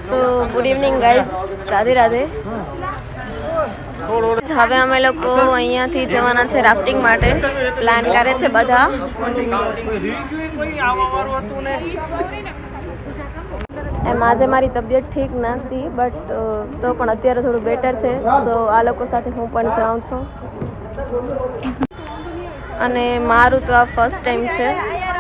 સો good evening guys, Radhe Radhe. હવે અમે લોકો અહીંયાથી જવાના છે રાફ્ટિંગ માટે. પ્લાન કરે છે બધા. એમ આજે મારી તબિયત ઠીક નથી, બટ તો પણ અત્યારે થોડું બેટર છે. સો આ લોકો સાથે હું પણ જાઉં છું. અને મારું તો આ ફર્સ્ટ ટાઈમ છે,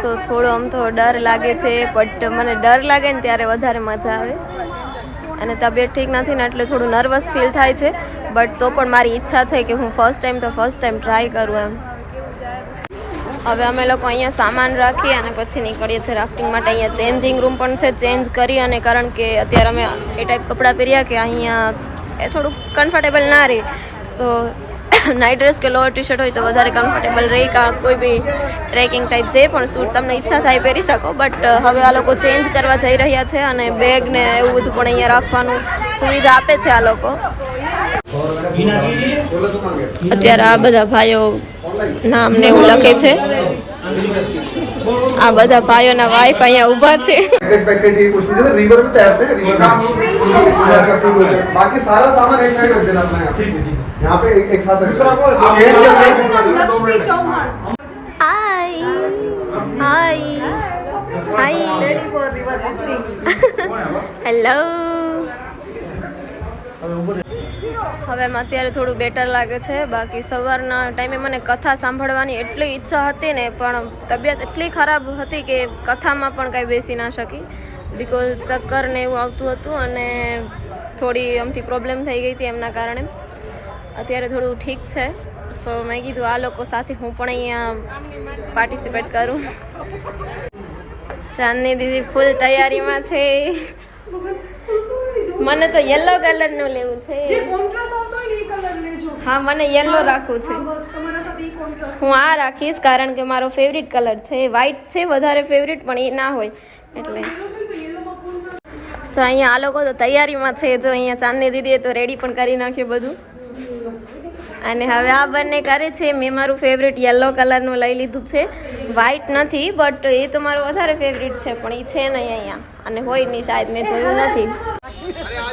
સો થોડો આમ તો ડર લાગે છે. બટ મને ડર લાગે ને ત્યારે વધારે મજા આવે. અને તબિયત ઠીક નથી ને એટલે થોડું નર્વસ ફીલ થાય છે. બટ તો પણ મારી ઈચ્છા છે કે હું ફર્સ્ટ ટાઈમ ટ્રાય કરું એમ. હવે અમે લોકો અહીંયા સામાન રાખી અને પછી નીકળીએ છીએ રાફ્ટિંગ માટે. અહીંયા ચેન્જિંગ રૂમ પણ છે, ચેન્જ કરી. અને કારણ કે અત્યારે અમે એ ટાઈપ કપડાં પહેર્યા કે અહીંયા એ થોડુંક કમ્ફર્ટેબલ ના રહે. સો નાઇટ ડ્રેસ કે લોઅર ટી શર્ટ હોય તો વધારે કમ્ફર્ટેબલ રહી. કાં કોઈ બી ટ્રેકિંગ ટાઈપ જે પણ શૂટ તમને ઈચ્છા થાય પહેરી શકો. બટ હવે આ લોકો ચેન્જ કરવા જઈ રહ્યા છે અને બેગ ને એવું બધું પણ અહીંયા રાખવાનું સુવિધા આપે છે આ લોકો. અત્યારે આ બધા ભાઈઓ નામ ને એવું લખે છે. આ બધા ભાઈઓના વાઈફ અહીંયા ઊભા છે. बाकी सारा सामान एक साइड रख देना अपना यहाँ पे एक साथ रख देना. हाय हाय हाय હેલો. હવે અત્યારે થોડું બેટર લાગે છે. બાકી સવારના ટાઈમે મને કથા સાંભળવાની એટલી ઈચ્છા હતી ને, પણ તબિયત એટલી ખરાબ હતી કે કથામાં પણ કાંઈ બેસી ના શકી. બિકોઝ ચક્કર ને એવું આવતું હતું અને થોડી આમથી પ્રોબ્લેમ થઈ ગઈ હતી એમના કારણે. અત્યારે થોડું ઠીક છે. સો મેં કીધું આ લોકો સાથે હું પણ અહીંયા પાર્ટિસિપેટ કરું. ચાંદની દીદી ફૂલ તૈયારીમાં છે. મને તો યલો કલરનું લેવું છે. હા, મને યલો રાખવું છે. હું આ રાખીશ કારણ કે મારો ફેવરિટ કલર છે. વ્હાઈટ છે વધારે ફેવરિટ, પણ એ ના હોય એટલે. સો અહીંયા આ લોકો તો તૈયારીમાં છે. જો અહીંયા ચાંદની દીદીએ તો રેડી પણ કરી નાખ્યું બધું. અને હવે આ બંને કરે છે. મેં મારું ફેવરિટ યલો કલરનું લઈ લીધું છે. વ્હાઈટ નથી, બટ એ તો મારું વધારે ફેવરિટ છે, પણ એ છે નહીં અહીંયા અને હોય નહીં શાયદ, મેં જોયું નથી.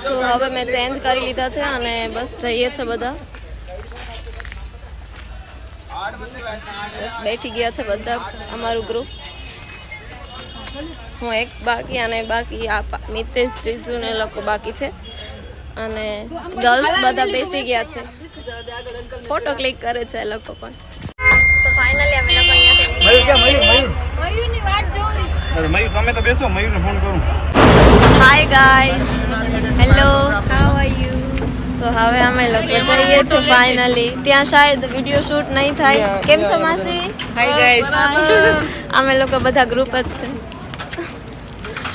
સો હવે મેં ચેન્જ કરી લીધા છે અને બસ જઈએ છે બધા. બસ બેઠી ગયા છે બધા, અમારું ગ્રુપ. હું એક બાકી અને બાકી આ મિતેશ, જીજુ ને લોકો બાકી છે. અને ગર્લ્સ બધા બેસી ગયા છે, ફોટો ક્લિક કરે છે એ લોકો પણ. સો ફાઇનલી અમે લોકો મયુર તમે તો બેસો, મયુરને ફોન કરું. Hi guys, hello, how are you? So હવે અમે લોકો જઈએ છીએ ફાઇનલી. ત્યાં શાયદ વિડીયો શૂટ નહીં થાય. કેમ છો માસી? Hi guys. અમે લોકો બધા ગ્રુપ જ છે.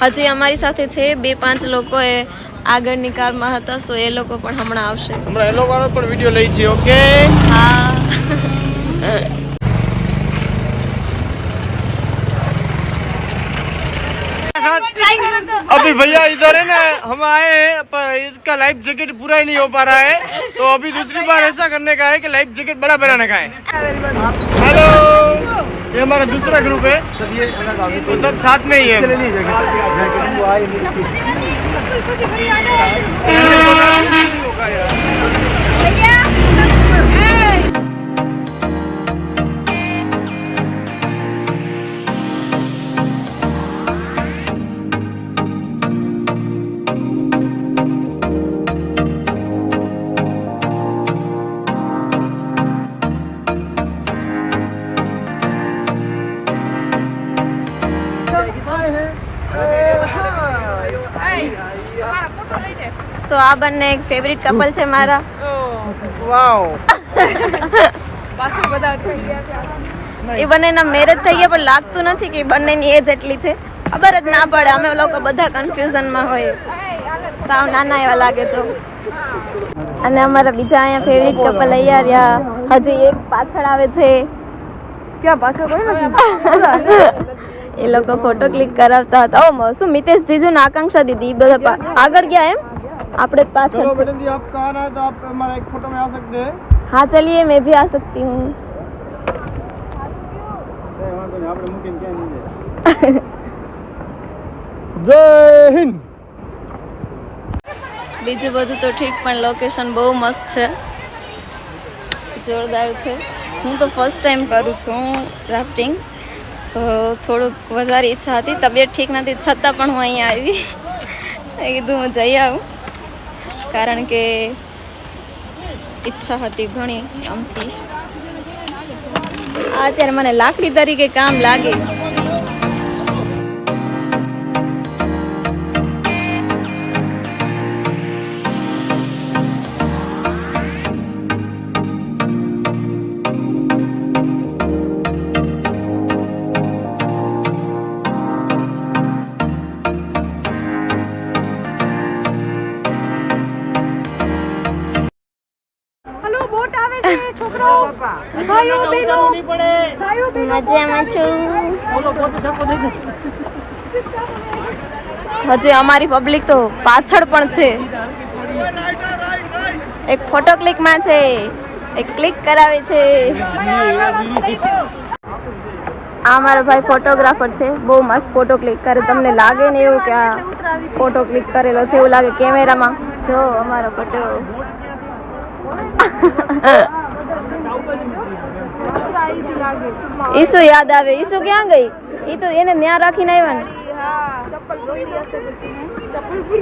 હજી અમારી સાથે છે 2-5 લોકો એ આગળની કારમાં હતા. સો એ લોકો પણ હમણાં આવશે. હમણાં એ લોકો પણ વિડીયો લઈ છે. ઓકે, हाँ. अभी भैया इधर है ना, हम आए हैं पर इसका लाइफ जैकेट पूरा ही नहीं हो पा रहा है, तो अभी दूसरी बार ऐसा करने का है कि लाइफ जैकेट बड़ा बनाने का है. हेलो, ये हमारा दूसरा ग्रुप है, तो सब साथ में ही है. સો આ બંને એક ફેવરિટ કપલ છે મારા. વાવ. એ બંનેના મેરેજ થઈ ગયા, પણ લાગતું નથી કે બંનેની એજ એટલી છે. ખબર જ ના પડે. અમે લોકો બધા કન્ફ્યુઝનમાં હોય, સાવ નાના એવા લાગે છો. અને અમારા બીજા અહીંયા ફેવરિટ કપલ અહીંયા રહ્યા. હજી એક પાછળ આવે છે. ક્યાં પાછળ કોઈ નથી. એ લોકો ફોટો ક્લિક કરાવતા હતા. ઓ શું મિતેશ જીજુ ને આકાંક્ષા દીદી બધા આગળ ગયા એમ. આપણે पास चलो मैडम जी, आप कहाँ हैं? तो आप हमारा एक फोटो में आ सकते हैं. हाँ चलिए, मैं भी आ सकती हूँ. जय हिंद. બીજું બધું તો ઠીક, પણ લોકેશન બહુ મસ્ત છે, જોરદાર છે. હું તો ફર્સ્ટ ટાઈમ કરું છું રાફ્ટિંગ, સો થોડુંક વધારે ઈચ્છા હતી. તબિયત ઠીક નથી છતાં પણ હું અહીંયા આવી. મેં કીધું હું જઈ આવું, કારણ કે ઈચ્છા હતી ઘણી આમથી. આ અત્યારે મને લાકડી તરીકે કામ લાગે. મજામાં છું. હજી અમારી પબ્લિક તો પાછળ પણ છે. એક ફોટો ક્લિક માં છે, એક ક્લિક કરાવે છે. આ મારો ભાઈ ફોટોગ્રાફર છે, બહુ મસ્ત ફોટો ક્લિક કરે. તમને લાગે ને એવું કે આ ફોટો ક્લિક કરેલો છે એવું લાગે કેમેરામાં. જો અમારો ફોટો. ઈસુ યાદ આવે. ઈસુ ક્યાં ગઈ? ઈ તો એને ન્યા રાખીને આવ્યા ને.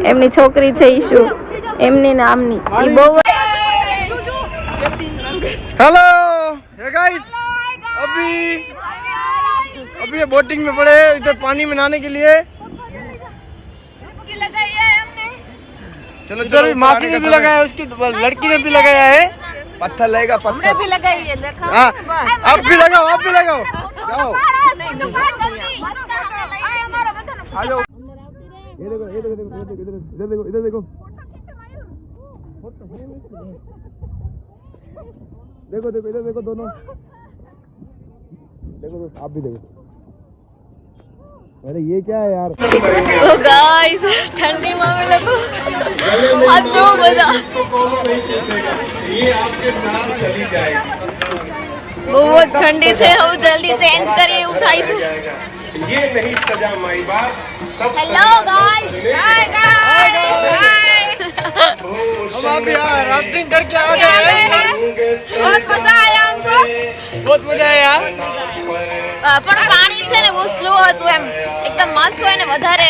એમની છોકરી છે ઈસુ, એમની નામની. ઈ બહુ. हेलो हे गाइस, अभी ये बोटिंग में पड़े हैं इधर पानी में नहाने के लिए. चलो इधर मासी ने भी लगाया, उसकी लड़की ने भी लगाया है. पत्थर लगेगा, पत्थर भी लगाई है. हाँ, आप भी लगाओ, आप भी लगाओ. जाओ आ जाओ. ये देखो, ये देखो, इधर देखो, इधर देखो, देखो देखो इधर देखो, दोनों देखो. आप भी देखो. अरे ये क्या है यार? So guys, ठंडी में हम लोग आज जो बजा ये आपके साथ चली जाएगी. बहुत ठंडी से हम जल्दी चेंज करिए. उठाई थी. ये नहीं सजा माई बाप. सब हेलो गाइस, हाय गाइस. हम आप यहाँ राफ्टिंग करके आ गए हैं. बहुत मजा आया हमको. बहुत मजा आया. પણ પાણી છે ને બહુ સ્લો હતું, એમ એકદમ મસ્ત હોય ને. વધારે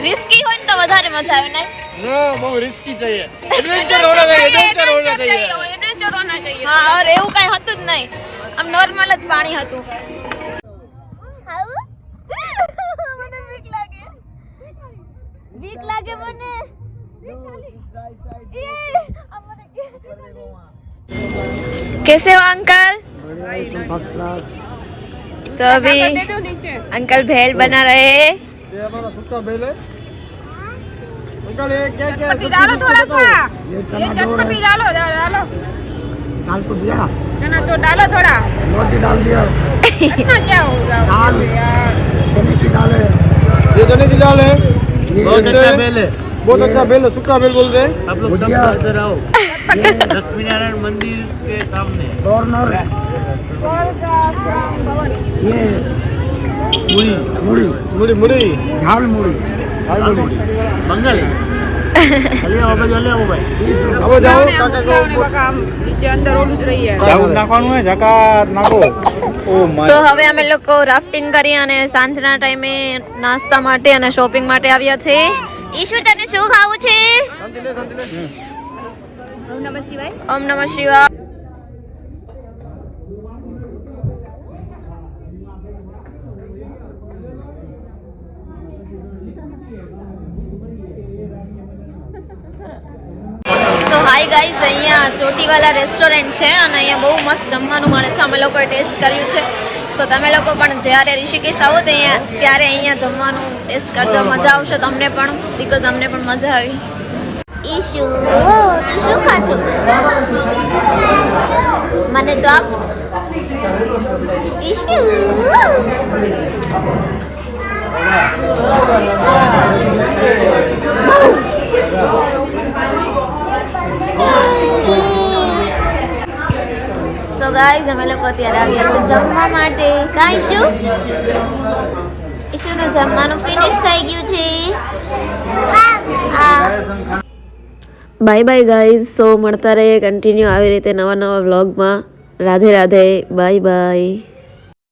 રિસ્કી હોય ને તો વધારે મજા આવે. નહીં नो बहुत रिस्की चाहिए, एडवेंचर होना चाहिए, एडवेंचर होना चाहिए. એડવેન્ચર હોના चाहिए. હા, और એવું કઈ હતું જ નહીં, આમ નોર્મલ જ પાણી હતું. મને બીક લાગે. બીક લાગે મને. कैसे हो अंकल? तो अभी अंकल भेल बना रहे हैं. ये हमारा सूखा बेल है. अंकल ये क्या क्या डालो थोड़ा सा, ये ये चना चटपटी डालो, डालो दाल तो दिया, चना चो डालो थोड़ा. रोटी डाल दिया, इतना क्या होगा दाल यार. चने की दाल है. ये चने की दाल है. ये बहुत अच्छा बेल है, बहुत अच्छा बेल है. सूखा बेल बोलते हैं. आप लोग सब भुजिया। इधर आओ. लक्ष्मी नारायण मंदिर के सामने कॉर्नर, ये मुड़ी मुड़ी, मुड़ी मुड़ी झाल मुड़ी, हाल मुड़ी. मंगल चलिए आओ भाई, चलिए आओ भाई. अब जाओ काका को का काम नीचे अंदर ओલું જ રહી है. જાવું નાખવાનું હોય, ઝકા નાખો. સો હવે અમે લોકો રાફ્ટિંગ કરી અને સાંજના ટાઈમે નાસ્તા માટે અને શોપિંગ માટે આવ્યા છે. ઈશુ તને શું ખાવું છે? ઓમ નમઃ શિવાય. સો હાય ગાઈઝ, અહીંયા ચોટીવાલા રેસ્ટોરન્ટ છે અને અહીંયા બહુ મસ્ત જમવાનું મળે છે. અમે લોકોએ ટેસ્ટ કર્યું છે. સો તમે લોકો પણ જ્યારે ઋષિકેશ આવો તો ત્યારે અહીંયા જમવાનું ટેસ્ટ કરજો. મજા આવશે તમને પણ, બીકોઝ અમને પણ મજા આવી. ઈશુ તું શું ખાશું? મને તો આપ. ઈશુ સો ગાઈઝ અમે લોકો અત્યારે આવ્યા છે જમવા માટે. કાંઈ શું ઈશુનું જમવાનું ફિનિશ થઈ ગયું છે. Bye bye guys. સો મળતા રહીએ કન્ટિન્યુ આવી રીતે નવા નવા વ્લોગમાં. Radhe Radhe, bye bye.